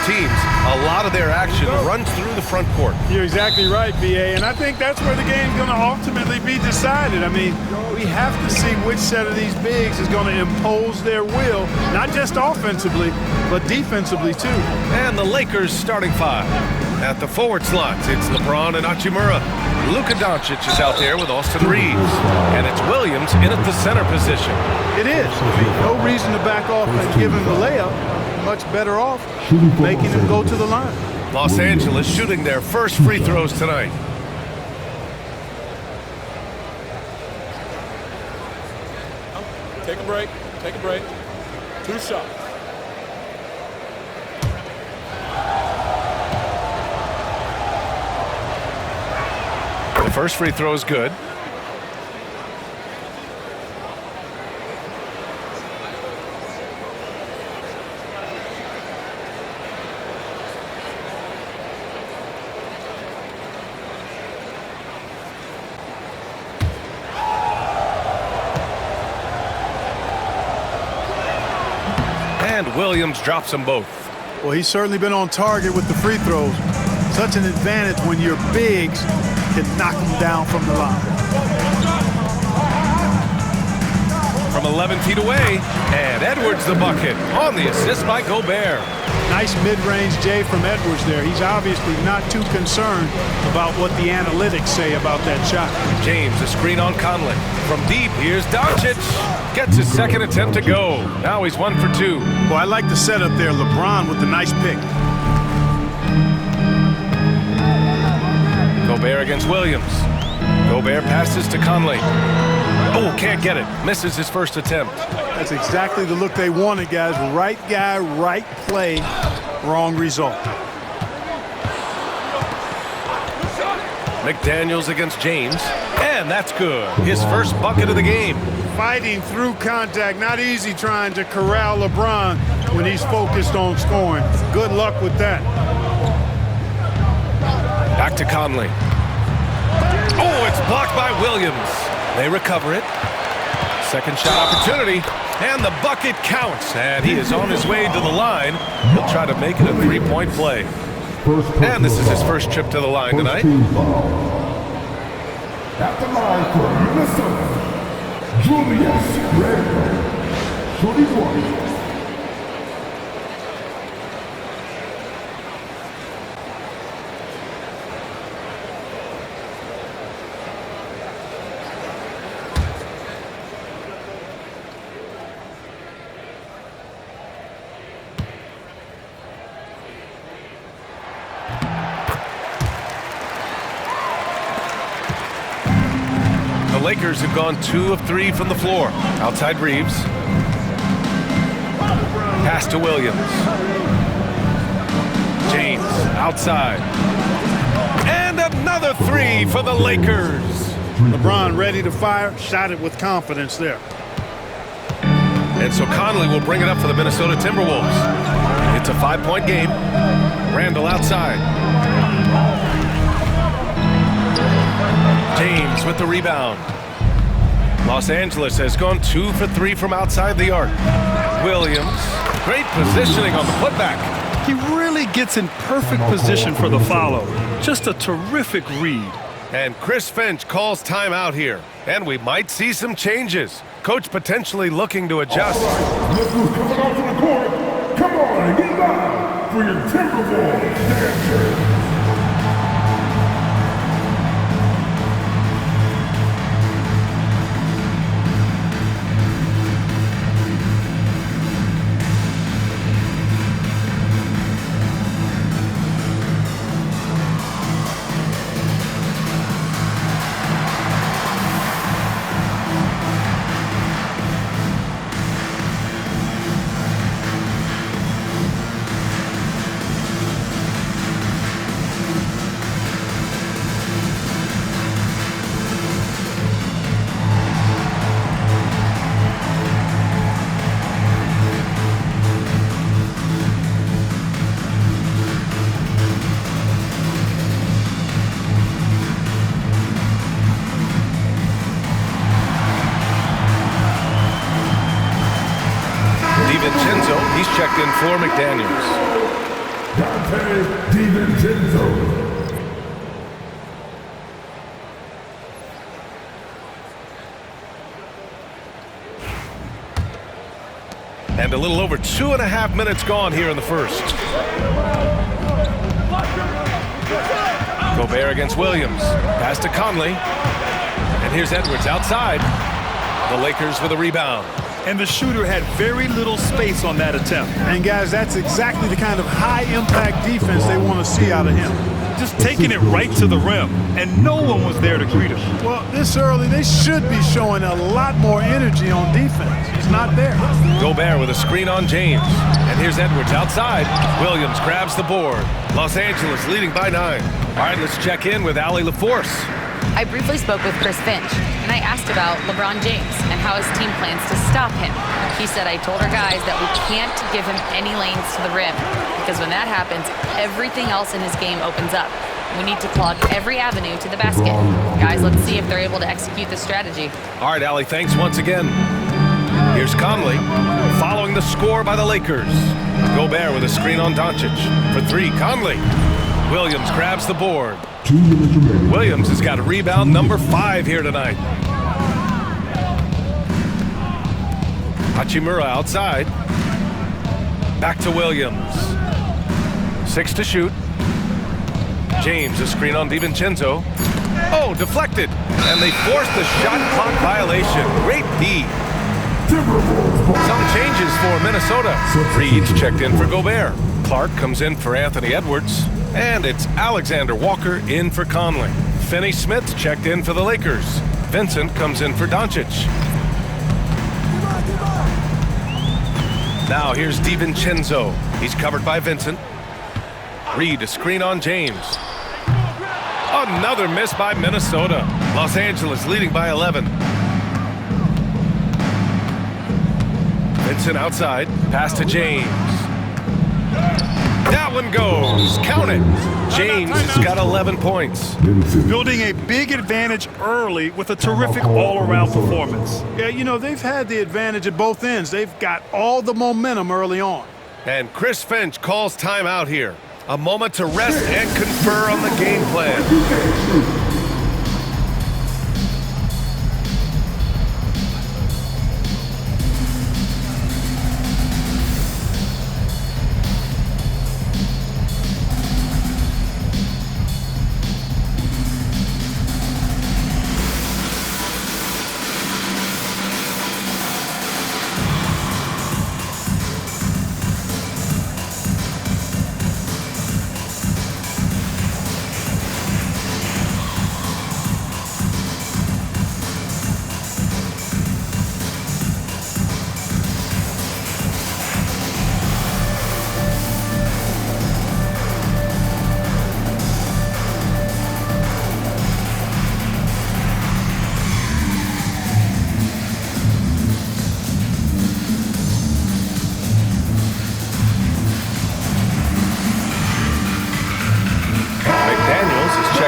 teams, a lot of their action runs through the front court. You're exactly right, B.A., and I think that's where the game's going to ultimately be decided. I mean, we have to see which set of these bigs is going to impose their will, not just offensively, but defensively, too. And the Lakers starting five. At the forward slots, it's LeBron and Hachimura. Luka Doncic is out there with Austin Reeves. And it's Williams in at the center position. It is. No reason to back off and give him the layup. Much better off making him go to the line. Los Angeles shooting their first free throws tonight. Take a break. Take a break. 2 shots. The first free throw is good. And Williams drops them both. Well, he's certainly been on target with the free throws. Such an advantage when your bigs can knock them down from the line. From 11 feet away, and Edwards the bucket on the assist by Gobert. Nice mid-range J from Edwards there. He's obviously not too concerned about what the analytics say about that shot. James, a screen on Conley. From deep, here's Doncic. Gets his second attempt to go. Now he's 1 for 2. Well, I like the setup there. LeBron with the nice pick. Gobert against Williams. Gobert passes to Conley. Oh, can't get it. Misses his first attempt. That's exactly the look they wanted, guys. Right guy, right play, wrong result. McDaniels against James. And that's good. His first bucket of the game. Fighting through contact. Not easy trying to corral LeBron when he's focused on scoring. Good luck with that. Back to Conley. Oh, it's blocked by Williams. They recover it. Second shot opportunity. And the bucket counts. And he is on his way to the line. He'll try to make it a 3-point play. And this is his first trip to the line tonight. At the line for Minnesota, Julius Randle. Shooting one. The Lakers have gone 2 of 3 from the floor. Outside Reeves. Pass to Williams. James outside. And another 3 for the Lakers. LeBron ready to fire. Shot it with confidence there. And so Conley will bring it up for the Minnesota Timberwolves. It's a 5-point game. Randle outside. James with the rebound. Los Angeles has gone 2 for 3 from outside the arc. Williams, great positioning on the putback. He really gets in perfect position for the follow. Just a terrific read. And Chris Finch calls timeout here. And we might see some changes. Coach potentially looking to adjust. Look who's coming onto the court. Come on, get loud for your Timberwolves dancers. DiVincenzo, he's checked in for McDaniels. DiVincenzo. And a little over 2.5 minutes gone here in the first. Gobert against Williams. Pass to Conley. And here's Edwards outside. The Lakers with a rebound. And the shooter had very little space on that attempt. And guys, that's exactly the kind of high-impact defense they want to see out of him. Just taking it right to the rim, and no one was there to greet him. Well, this early, they should be showing a lot more energy on defense. He's not there. Gobert with a screen on James. And here's Edwards outside. Williams grabs the board. Los Angeles leading by 9. All right, let's check in with Allie LaForce. I briefly spoke with Chris Finch, and I asked about LeBron James and how his team plans to stop him. He said, I told our guys that we can't give him any lanes to the rim, because when that happens, everything else in his game opens up. We need to clog every avenue to the basket. Guys, let's see if they're able to execute this strategy. All right, Allie, thanks once again. Here's Conley, following the score by the Lakers. Gobert with a screen on Doncic. For 3, Conley. Williams grabs the board. 2 minutes remaining. Williams has got rebound number 5 here tonight. Hachimura outside. Back to Williams. 6 to shoot. James, a screen on DiVincenzo. Oh, deflected. And they forced the shot clock violation. Great D. Some changes for Minnesota. Reed's checked in for Gobert. Clark comes in for Anthony Edwards. And it's Alexander Walker in for Conley. Finney-Smith's checked in for the Lakers. Vincent comes in for Doncic. Now here's DiVincenzo. He's covered by Vincent. Reed, a screen on James. Another miss by Minnesota. Los Angeles leading by 11. Vincent outside. Pass to James. That one goes. Count it. James has got 11 points. Building a big advantage early with a terrific all-around performance. Yeah, you know, they've had the advantage at both ends. They've got all the momentum early on. And Chris Finch calls timeout here. A moment to rest and confer on the game plan.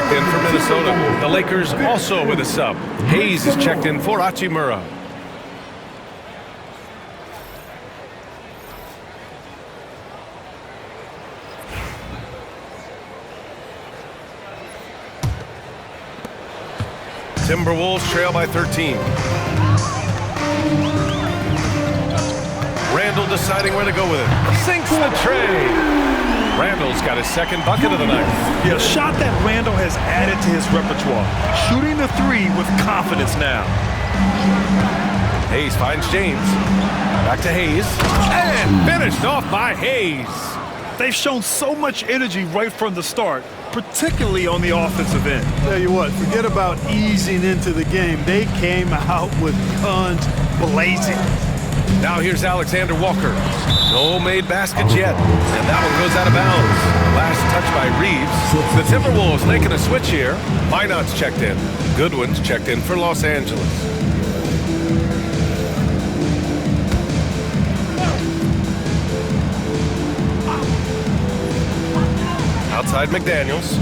In for Minnesota. The Lakers also with a sub. Hayes is checked in for Hachimura. Timberwolves trail by 13. Randall deciding where to go with it. Sinks the tray. Randall's got his second bucket of the night. Yeah, a shot that Randall has added to his repertoire. Shooting the 3 with confidence now. Hayes finds James. Back to Hayes. And finished off by Hayes. They've shown so much energy right from the start, particularly on the offensive end. Tell you what, forget about easing into the game. They came out with guns blazing. Now here's Alexander Walker. No made baskets yet. And that one goes out of bounds. Last touch by Reeves. The Timberwolves making a switch here. Minot's checked in. Goodwin's checked in for Los Angeles. Outside McDaniels.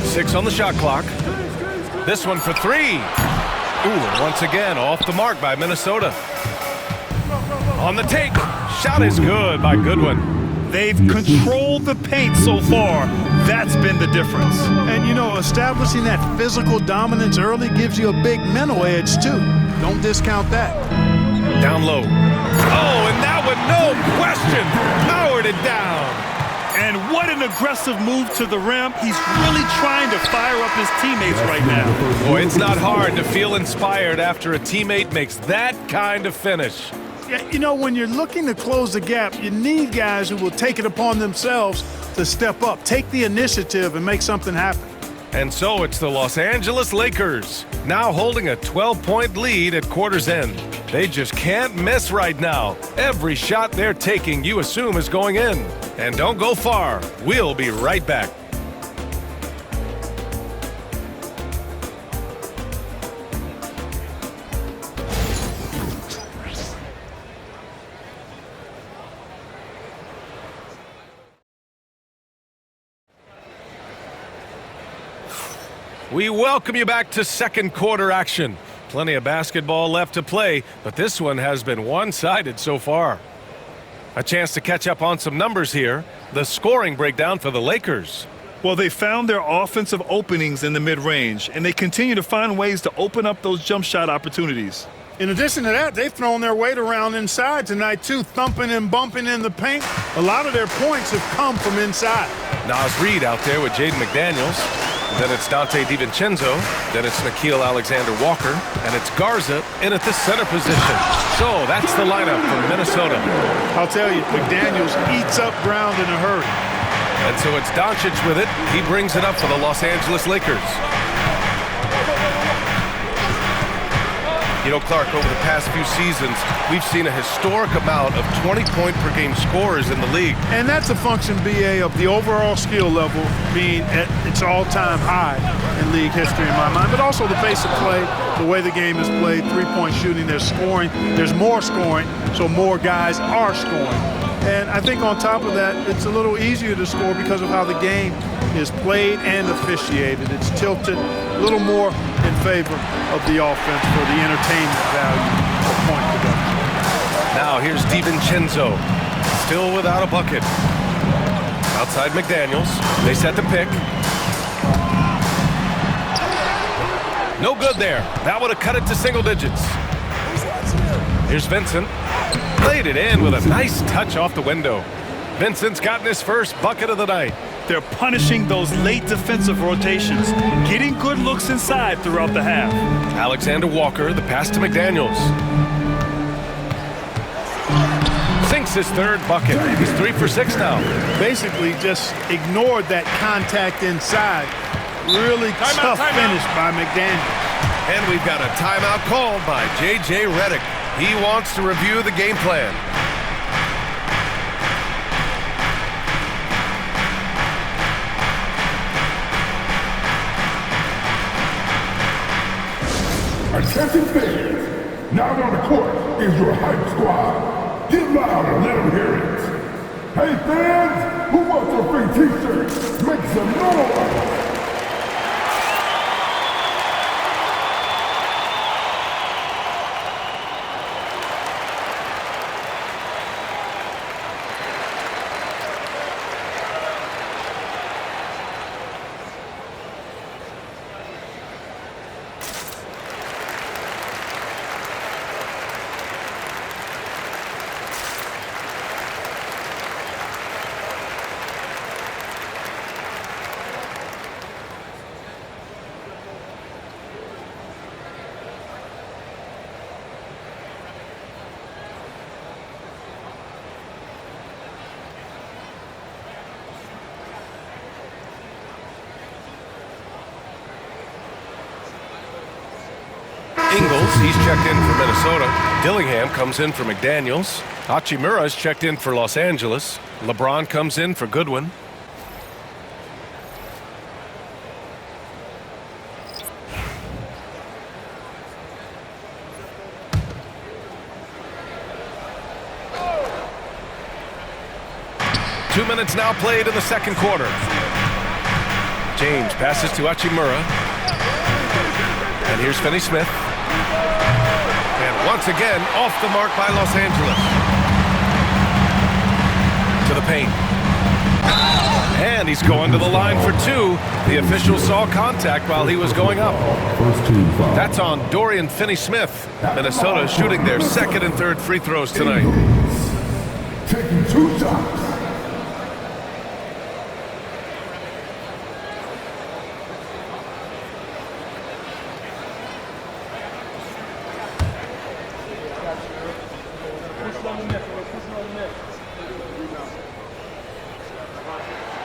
6 on the shot clock. This one for 3. Ooh, and once again off the mark by Minnesota. On the take. Shot is good by Goodwin. They've controlled the paint so far. That's been the difference. And, you know, establishing that physical dominance early gives you a big mental edge, too. Don't discount that. Down low. Oh, and that one, no question, powered it down. And what an aggressive move to the rim. He's really trying to fire up his teammates right now. Boy, it's not hard to feel inspired after a teammate makes that kind of finish. Yeah, you know, when you're looking to close the gap, you need guys who will take it upon themselves to step up, take the initiative, and make something happen. And so it's the Los Angeles Lakers, now holding a 12-point lead at quarter's end. They just can't miss right now. Every shot they're taking, you assume, is going in. And don't go far. We'll be right back. We welcome you back to second quarter action. Plenty of basketball left to play, but this one has been one-sided so far. A chance to catch up on some numbers here. The scoring breakdown for the Lakers. Well, they found their offensive openings in the mid-range, and they continue to find ways to open up those jump shot opportunities. In addition to that, they've thrown their weight around inside tonight, too, thumping and bumping in the paint. A lot of their points have come from inside. Nas Reed out there with Jaden McDaniels. Then it's Dante DiVincenzo. Then it's Nickeil Alexander-Walker. And it's Garza in at the center position. So that's the lineup for Minnesota. I'll tell you, McDaniels eats up ground in a hurry. And so it's Doncic with it. He brings it up for the Los Angeles Lakers. You know, Clark, over the past few seasons, we've seen a historic amount of 20-point-per-game scorers in the league. And that's a function, BA, of the overall skill level being at its all-time high in league history in my mind, but also the pace of play, the way the game is played, three-point shooting, there's scoring, there's more scoring, so more guys are scoring. And I think on top of that, it's a little easier to score because of how the game is played and officiated. It's tilted a little more in favor of the offense for the entertainment value of point production. Now here's DiVincenzo, still without a bucket. Outside McDaniels, they set the pick. No good there. That would have cut it to single digits. Here's Vincent. Played it in with a nice touch off the window. Vincent's gotten his first bucket of the night. They're punishing those late defensive rotations, getting good looks inside throughout the half. Alexander Walker, the pass to McDaniels. Sinks his third bucket. He's 3 for 6 now. Basically just ignored that contact inside. Really tough finish by McDaniels. And we've got a timeout called by J.J. Redick. He wants to review the game plan. Attention fans, now on the court is your hype squad. Get loud and let them hear it. Hey fans, who wants a free t-shirt? Make some noise. Ingles, he's checked in for Minnesota. Dillingham comes in for McDaniels. Hachimura's checked in for Los Angeles. LeBron comes in for Goodwin. Two minutes now played in the second quarter. James passes to Hachimura. And here's Finney-Smith. And once again, off the mark by Los Angeles. To to the paint. And he's going to the line for two. The official saw contact while he was going up. First team foul. That's on Dorian Finney-Smith. Minnesota shooting their second and third free throws tonight. Taking 2 shots.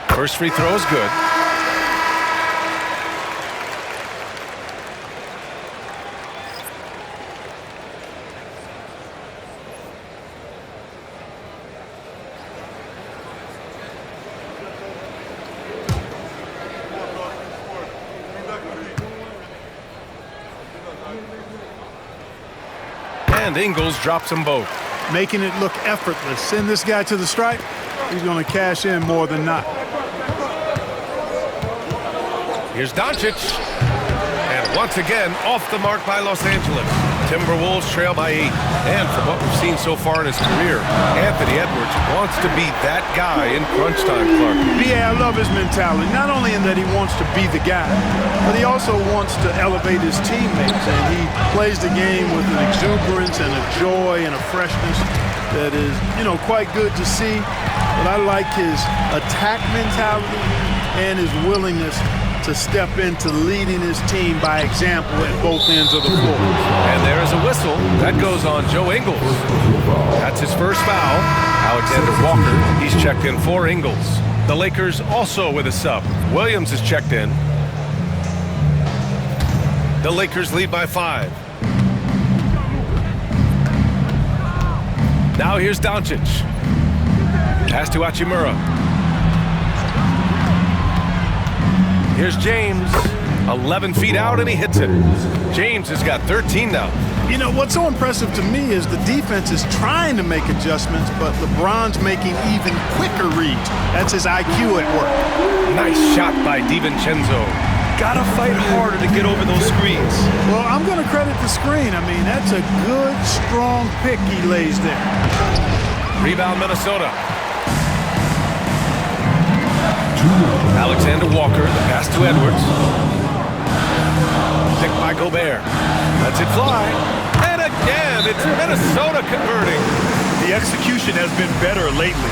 First free throw is good. And Ingles drops them both. Making it look effortless. Send this guy to the stripe. He's going to cash in more than not. Here's Doncic. And once again, off the mark by Los Angeles. Timberwolves trail by 8. And from what we've seen so far in his career, Anthony Edwards wants to be that guy in crunch time, Clark. Yeah, I love his mentality. Not only in that he wants to be the guy, but he also wants to elevate his teammates. And he plays the game with an exuberance and a joy and a freshness that is, quite good to see. But I like his attack mentality and his willingness to step into leading his team by example at both ends of the floor. And there is a whistle. That goes on Joe Ingles. That's his first foul. Alexander Walker, he's checked in for Ingles. The Lakers also with a sub. Williams is checked in. The Lakers lead by 5. Now here's Doncic. Pass to Hachimura. Here's James, 11 feet out, and he hits it. James has got 13 now. What's so impressive to me is the defense is trying to make adjustments, but LeBron's making even quicker reads. That's his IQ at work. Nice shot by DiVincenzo. Gotta fight harder to get over those screens. Well, I'm going to credit the screen. That's a good, strong pick he lays there. Rebound, Minnesota. Alexander Walker, the pass to Edwards. Picked by Gobert. Lets it fly. And again, it's Minnesota converting. The execution has been better lately.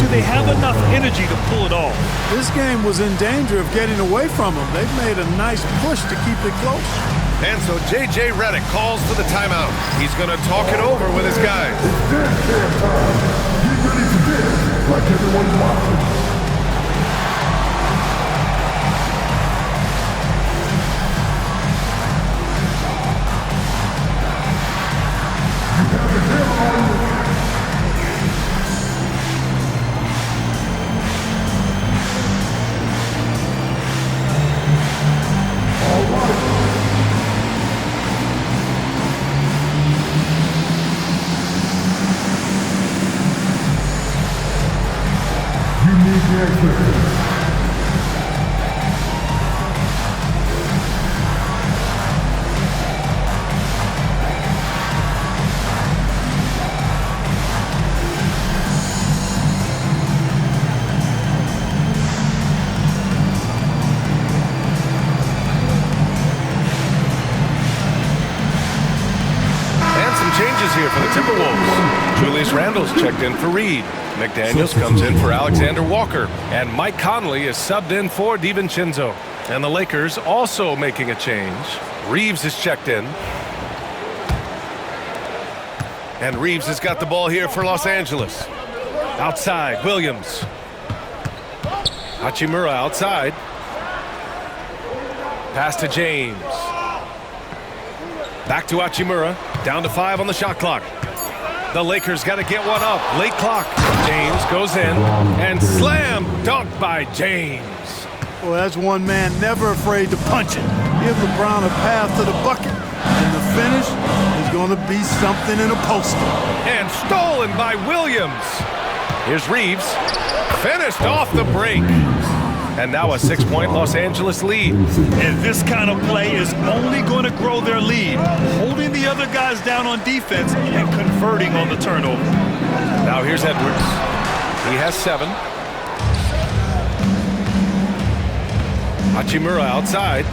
Do they have enough energy to pull it off? This game was in danger of getting away from them. They've made a nice push to keep it close. And so J.J. Redick calls for the timeout. He's going to talk it over with his guys. It's dance time. Get ready to dance like everyone's watching. Changes here for the Timberwolves. Julius Randle's checked in for Reed. McDaniels comes in for Alexander Walker. And Mike Conley is subbed in for DiVincenzo. And the Lakers also making a change. Reeves is checked in. And Reeves has got the ball here for Los Angeles. Outside, Williams. Hachimura outside. Pass to James. Back to Hachimura. Down to 5 on the shot clock. The Lakers got to get one up. Late clock. James goes in. And slam dunk by James. Well, that's one man never afraid to punch it. Give LeBron a path to the bucket. And the finish is going to be something in a poster. And stolen by Williams. Here's Reeves. Finished off the break. And now a 6-point Los Angeles lead. And this kind of play is only going to grow their lead, holding the other guys down on defense and converting on the turnover. Now here's Edwards. He has 7. Hachimura outside.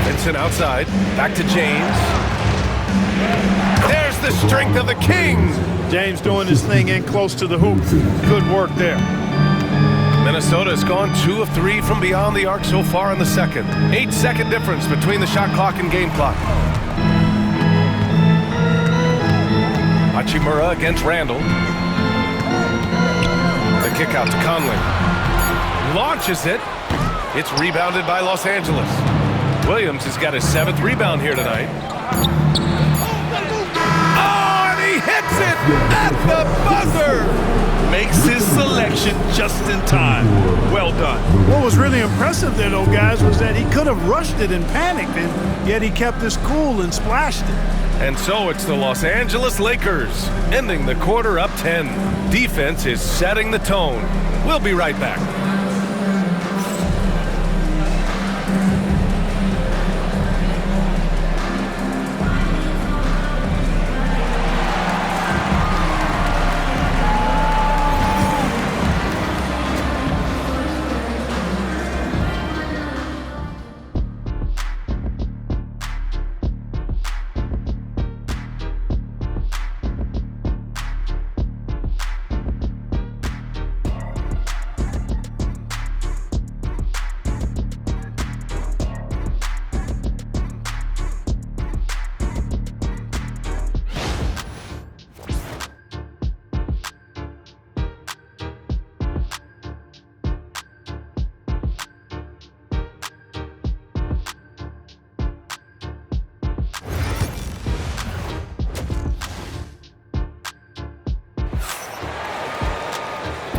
Vincent outside. Back to James. There's the strength of the Kings. James doing his thing in close to the hoop. Good work there. Minnesota has gone 2 of 3 from beyond the arc so far in the second. 8-second difference between the shot clock and game clock. Hachimura against Randall. The kick out to Conley. Launches it. It's rebounded by Los Angeles. Williams has got his 7th rebound here tonight. Oh, and he hits it at the buzzer. Makes his selection just in time. Well done. What was really impressive there, though, guys, was that he could have rushed it and panicked, and yet he kept his cool and splashed it. And so it's the Los Angeles Lakers ending the quarter up 10. Defense is setting the tone. We'll be right back.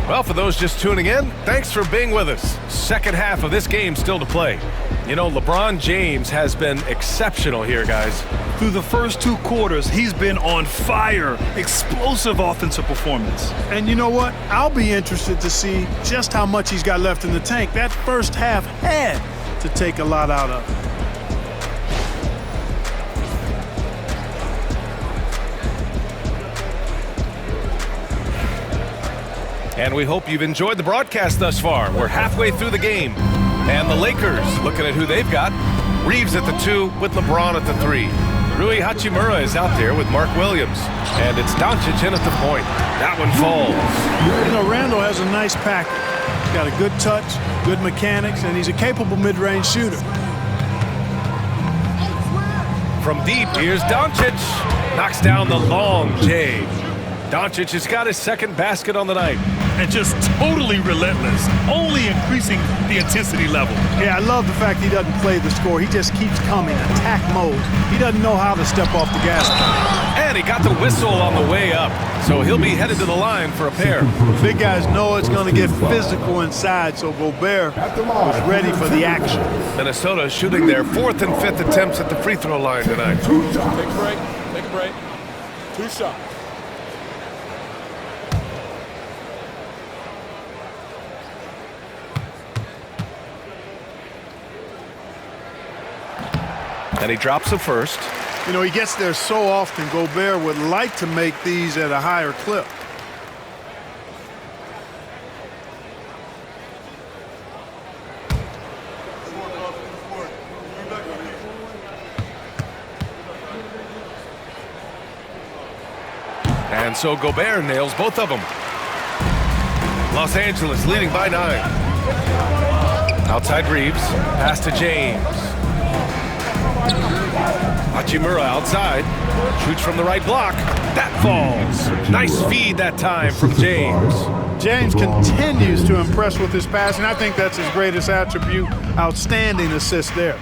Well, for those just tuning in, thanks for being with us. Second half of this game still to play. You know, LeBron James has been exceptional here, guys. Through the first 2 quarters, he's been on fire. Explosive offensive performance. And you know what? I'll be interested to see just how much he's got left in the tank. That first half had to take a lot out of it. And we hope you've enjoyed the broadcast thus far. We're halfway through the game. And the Lakers, looking at who they've got. Reeves at the 2 with LeBron at the 3. Rui Hachimura is out there with Mark Williams. And it's Doncic in at the point. That one falls. You know, Randall has a nice package. He's got a good touch, good mechanics, and he's a capable mid-range shooter. From deep, here's Doncic. Knocks down the long J. Doncic has got his 2nd basket on the night. And just totally relentless, only increasing the intensity level. Yeah, I love the fact he doesn't play the score. He just keeps coming, attack mode. He doesn't know how to step off the gas pedal. And he got the whistle on the way up, so he'll be headed to the line for a pair. Big guys know it's going to get physical inside, so Gobert was ready for the action. Minnesota shooting their 4th and 5th attempts at the free throw line tonight. Take a break. Take a break. 2 shots. And he drops the first. You know, he gets there so often. Gobert would like to make these at a higher clip. And so Gobert nails both of them. Los Angeles leading by 9. Outside Reeves. Pass to James. Hachimura outside. Shoots from the right block. That falls. Nice feed that time from James. James continues to impress with his passing. I think that's his greatest attribute. Outstanding assist there.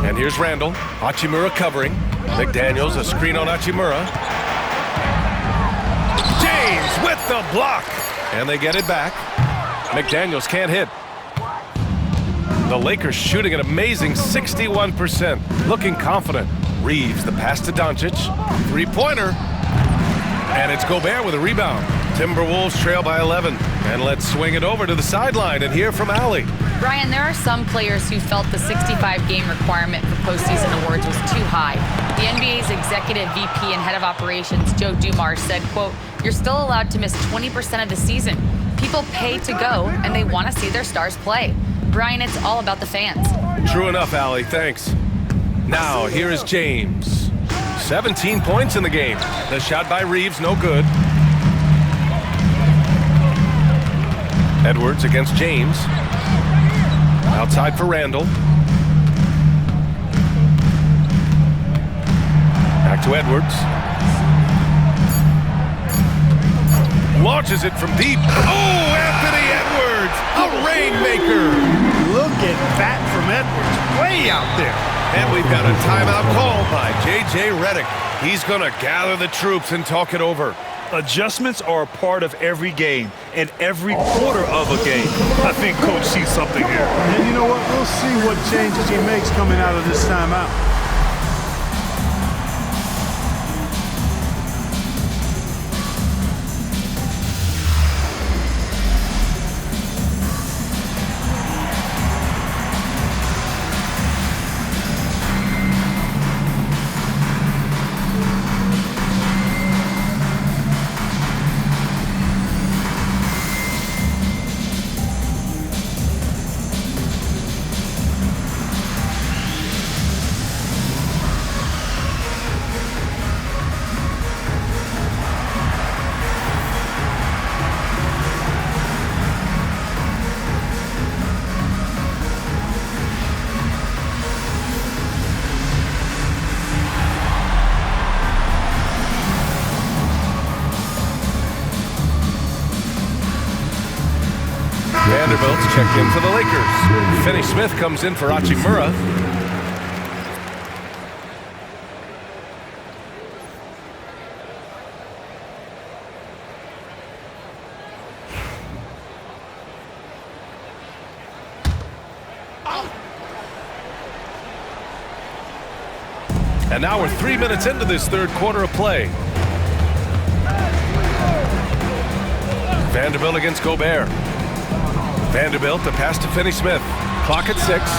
And here's Randall. Hachimura covering. McDaniels, a screen on Hachimura. James with the block. And they get it back. McDaniels can't hit. The Lakers shooting an amazing 61%. Looking confident. Reeves, the pass to Doncic. 3-pointer. And it's Gobert with a rebound. Timberwolves trail by 11. And let's swing it over to the sideline and hear from Allie. Brian, there are some players who felt the 65-game requirement for postseason awards was too high. The NBA's executive VP and head of operations, Joe Dumars, said, quote, "You're still allowed to miss 20% of the season. People pay to go, and they want to see their stars play." Brian, it's all about the fans. True enough, Allie. Thanks. Now, here is James. 17 points in the game. The shot by Reeves, no good. Edwards against James. Outside for Randall. Back to Edwards. Launches it from deep. Oh, Anthony Edwards, a rainmaker. Look at that from Edwards, way out there. And we've got a timeout called by J.J. Redick. He's going to gather the troops and talk it over. Adjustments are a part of every game and every quarter of a game. I think Coach sees something here. And you know what? We'll see what changes he makes coming out of this timeout. Vanderbilt's checked in for the Lakers. Finney Smith comes in for Hachimura. And now we're 3 minutes into this third quarter of play. Vanderbilt against Gobert. Vanderbilt, the pass to Finney Smith. Clock at 6.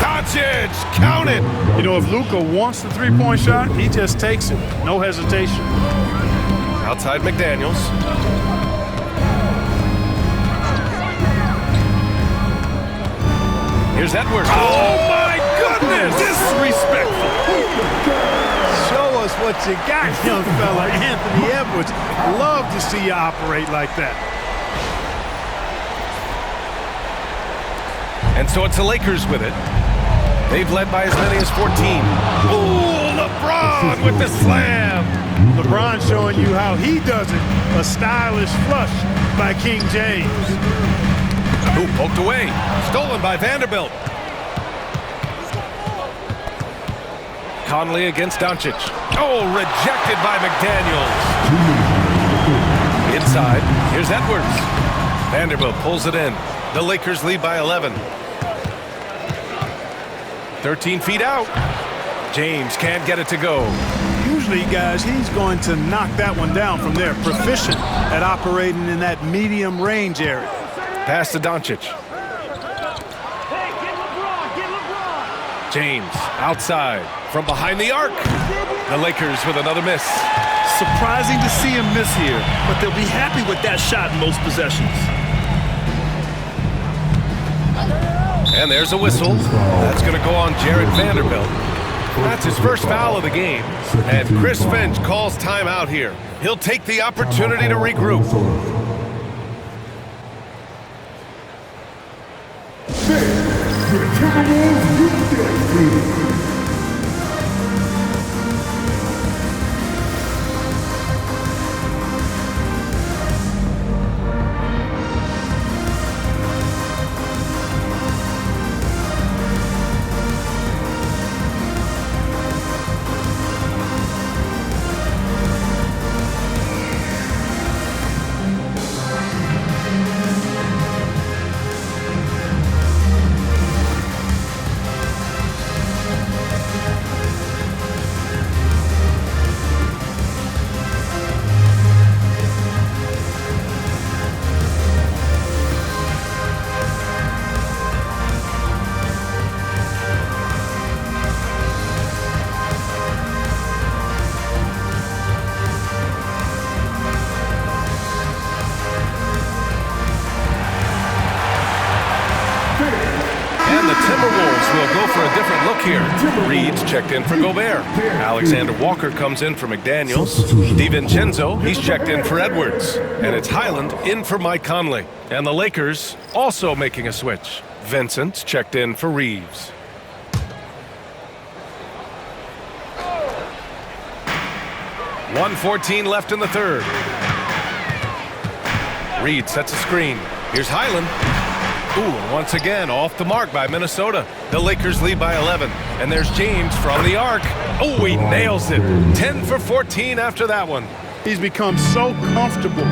Doncic, count it! You know, if Luka wants the three-point shot, he just takes it. No hesitation. Outside McDaniels. Here's Edwards. Oh my goodness! Disrespectful. Show us what you got, young fella. Anthony Edwards. Love to see you operate like that. And so it's the Lakers with it. They've led by as many as 14. Oh, LeBron with the slam. LeBron showing you how he does it. A stylish flush by King James. Ooh, poked away. Stolen by Vanderbilt. Conley against Doncic. Oh, rejected by McDaniels. Inside, here's Edwards. Vanderbilt pulls it in. The Lakers lead by 11. 13 feet out. James can't get it to go. Usually, guys, he's going to knock that one down from there. Proficient at operating in that medium range area. Pass to Doncic. James outside from behind the arc. The Lakers with another miss. Surprising to see him miss here, but they'll be happy with that shot in most possessions. And there's a whistle. That's going to go on Jared Vanderbilt. That's his first foul of the game. And Chris Finch calls timeout here. He'll take the opportunity to regroup. The Timberwolves do this. for a different look here. Reed's checked in for Gobert. Alexander Walker comes in for McDaniels. DiVincenzo, he's checked in for Edwards. And it's Highland in for Mike Conley. And the Lakers also making a switch. Vincent's checked in for Reeves. .114 left in the third. Reed sets a screen. Here's Highland. Ooh, and once again, off the mark by Minnesota. The Lakers lead by 11. And there's James from the arc. Oh, he nails it. 10 for 14 after that one. He's become so comfortable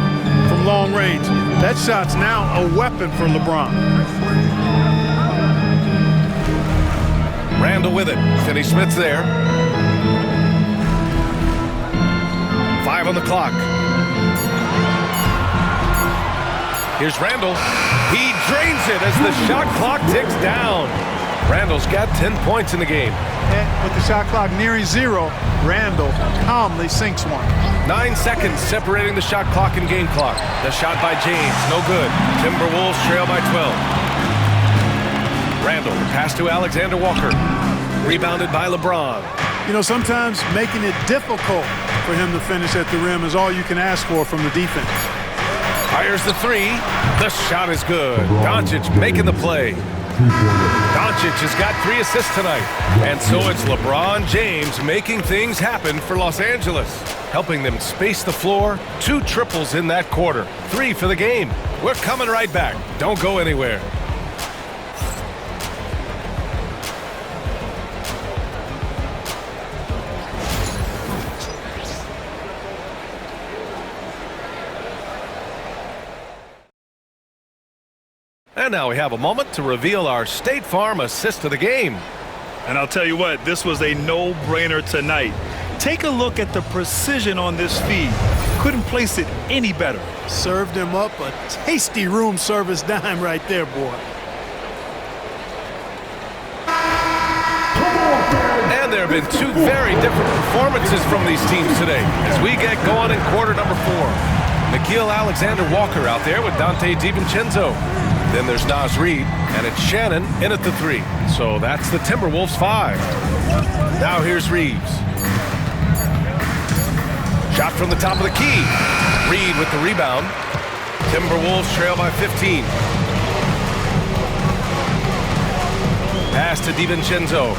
from long range. That shot's now a weapon for LeBron. Randall with it. Finney-Smith's there. 5 on the clock. Here's Randall. He drains it as the shot clock ticks down. Randall's got 10 points in the game. And with the shot clock nearing zero, Randall calmly sinks one. 9 seconds separating the shot clock and game clock. The shot by James, no good. Timberwolves trail by 12. Randall, pass to Alexander Walker. Rebounded by LeBron. You know, sometimes making it difficult for him to finish at the rim is all you can ask for from the defense. Fires the three. The shot is good. Doncic making the play. Doncic has got 3 assists tonight. And so it's LeBron James making things happen for Los Angeles, helping them space the floor. 2 triples in that quarter. 3 for the game. We're coming right back. Don't go anywhere. And now we have a moment to reveal our State Farm assist of the game. And I'll tell you what, this was a no-brainer tonight. Take a look at the precision on this feed. Couldn't place it any better. Served him up a tasty room service dime right there, boy. And there have been 2 very different performances from these teams today as we get going in quarter number 4. Nickeil Alexander-Walker out there with Dante DiVincenzo. Then there's Naz Reid, and it's Shannon in at the 3. So that's the Timberwolves 5. Now here's Reeves. Shot from the top of the key. Reid with the rebound. Timberwolves trail by 15. Pass to DiVincenzo.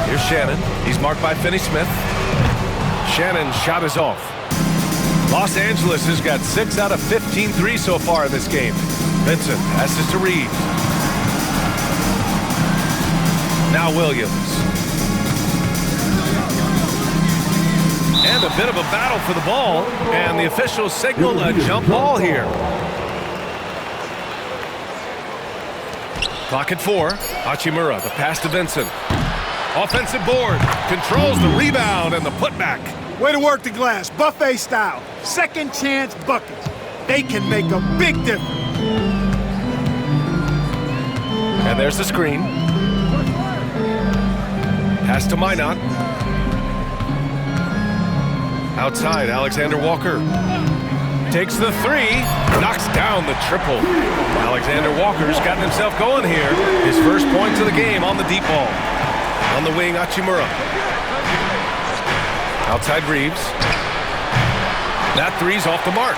Here's Shannon. He's marked by Finney-Smith. Shannon's shot is off. Los Angeles has got 6 out of 15 threes so far in this game. Vincent passes to Reeves. Now Williams. And a bit of a battle for the ball. And the officials signal a jump ball here. Clock at 4. Hachimura, the pass to Vincent. Offensive board. Controls the rebound and the putback. Way to work the glass, buffet style. Second chance buckets. They can make a big difference. And there's the screen. Pass to Minot. Outside, Alexander Walker. Takes the 3. Knocks down the triple. Alexander Walker's gotten himself going here. His first points of the game on the deep ball. On the wing, Hachimura. Outside Reeves. That 3's off the mark.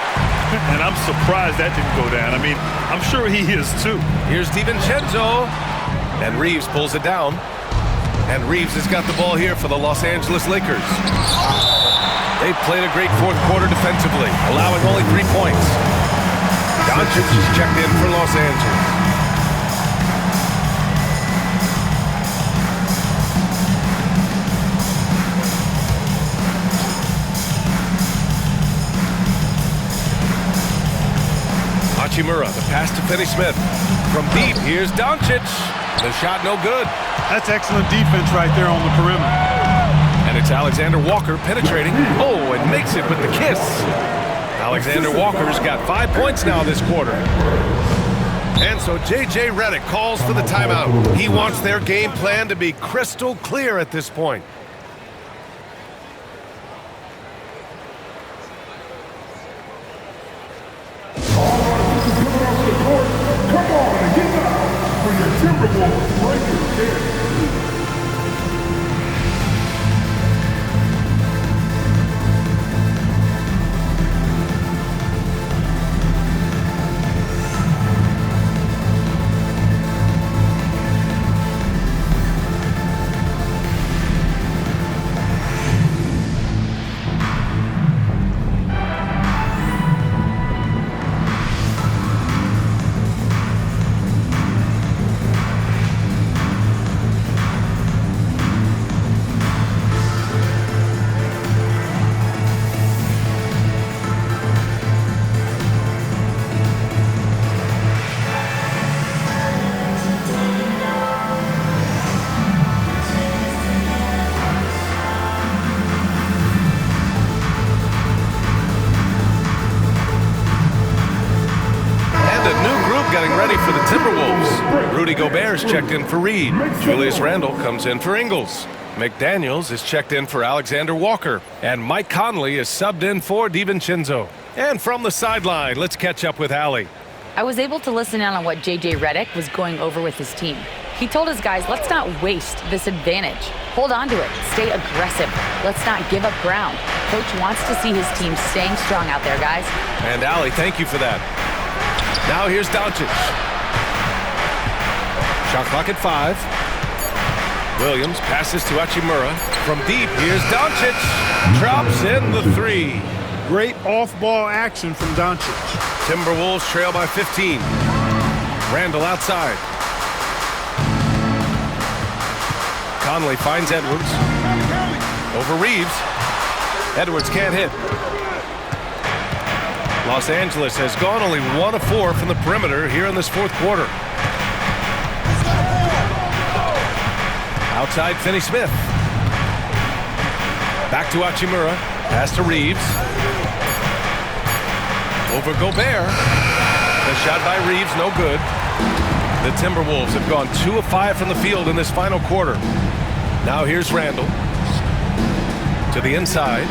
And I'm surprised that didn't go down. I mean, I'm sure he is too. Here's DiVincenzo. And Reeves pulls it down. And Reeves has got the ball here for the Los Angeles Lakers. They've played a great fourth quarter defensively, allowing only 3 points. Doncic is checked in for Los Angeles. Hachimura, the pass to Finney-Smith. From deep, here's Doncic. The shot no good. That's excellent defense right there on the perimeter. And it's Alexander Walker penetrating. Oh, and makes it with the kiss. Alexander Walker's got 5 points now this quarter. And so J.J. Redick calls for the timeout. He wants their game plan to be crystal clear at this point. Come on and get down. 20 for the Timberwolves. Rudy Gobert is checked in for Reed. Julius Randle comes in for Ingles. McDaniels is checked in for Alexander Walker. And Mike Conley is subbed in for DiVincenzo. And from the sideline, let's catch up with Allie. I was able to listen in on what J.J. Redick was going over with his team. He told his guys, let's not waste this advantage. Hold on to it. Stay aggressive. Let's not give up ground. Coach wants to see his team staying strong out there, guys. And Allie, thank you for that. Now here's Doncic. Shot clock at 5. Williams passes to Hachimura. From deep, here's Doncic. Drops in the 3. Great off-ball action from Doncic. Timberwolves trail by 15. Randle outside. Conley finds Edwards. Over Reeves. Edwards can't hit. Los Angeles has gone only 1 of 4 from the perimeter here in this fourth quarter. Outside, Finney-Smith. Back to Hachimura. Pass to Reeves. Over Gobert. The shot by Reeves, no good. The Timberwolves have gone 2 of 5 from the field in this final quarter. Now here's Randle. To the inside.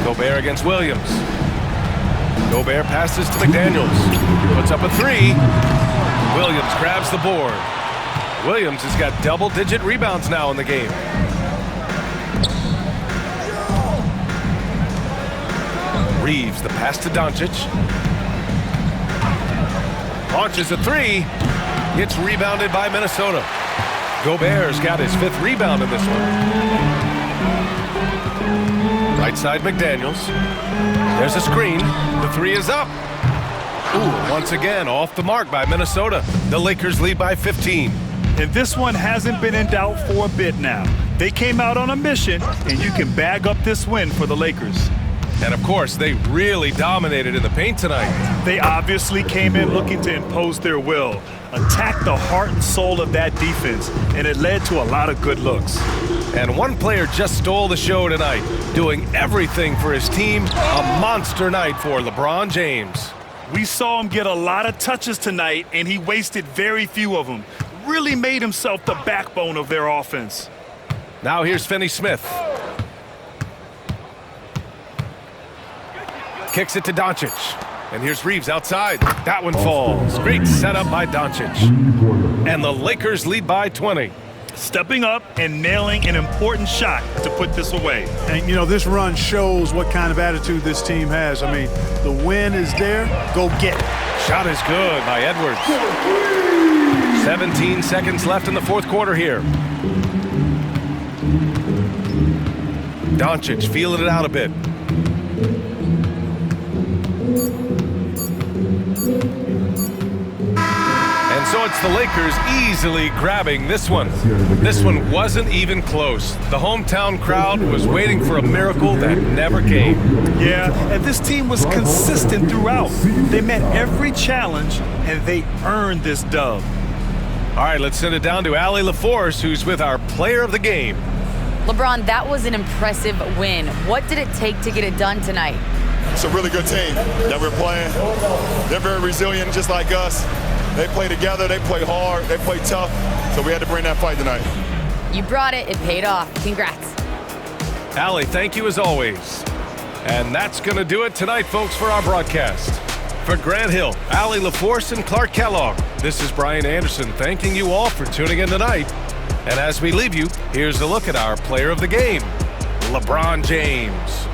Gobert against Williams. Gobert passes to McDaniels. Puts up a 3. Williams grabs the board. Williams has got double-digit rebounds now in the game. Reeves, the pass to Doncic. Launches a 3. Gets rebounded by Minnesota. Gobert's got his 5th rebound in this one. Right side, McDaniels. There's a screen. The 3 is up. Ooh, once again, off the mark by Minnesota. The Lakers lead by 15. And this one hasn't been in doubt for a bit now. They came out on a mission, and you can bag up this win for the Lakers. And of course, they really dominated in the paint tonight. They obviously came in looking to impose their will, attack the heart and soul of that defense, and it led to a lot of good looks. And one player just stole the show tonight, doing everything for his team. A monster night for LeBron James. We saw him get a lot of touches tonight, and he wasted very few of them. Really made himself the backbone of their offense. Now here's Finney-Smith. Kicks it to Doncic. And here's Reeves outside. That one falls. Great setup by Doncic. And the Lakers lead by 20. Stepping up and nailing an important shot to put this away. And, you know, this run shows what kind of attitude this team has. I mean, the win is there. Go get it. Shot is good by Edwards. 17 seconds left in the fourth quarter here. Doncic feeling it out a bit. And so it's the Lakers easily grabbing this one. This one wasn't even close. The hometown crowd was waiting for a miracle that never came. Yeah, and this team was consistent throughout. They met every challenge, and they earned this dub. All right, let's send it down to Allie LaForce, who's with our player of the game. LeBron, that was an impressive win. What did it take to get it done tonight? It's a really good team that we're playing. They're very resilient, just like us. They play together, they play hard, they play tough, so we had to bring that fight tonight. You brought it. It paid off. Congrats. Allie, thank you as always. And that's going to do it tonight, folks, for our broadcast. For Grant Hill, Allie LaForce, and Clark Kellogg, this is Brian Anderson thanking you all for tuning in tonight. And as we leave you, here's a look at our player of the game, LeBron James.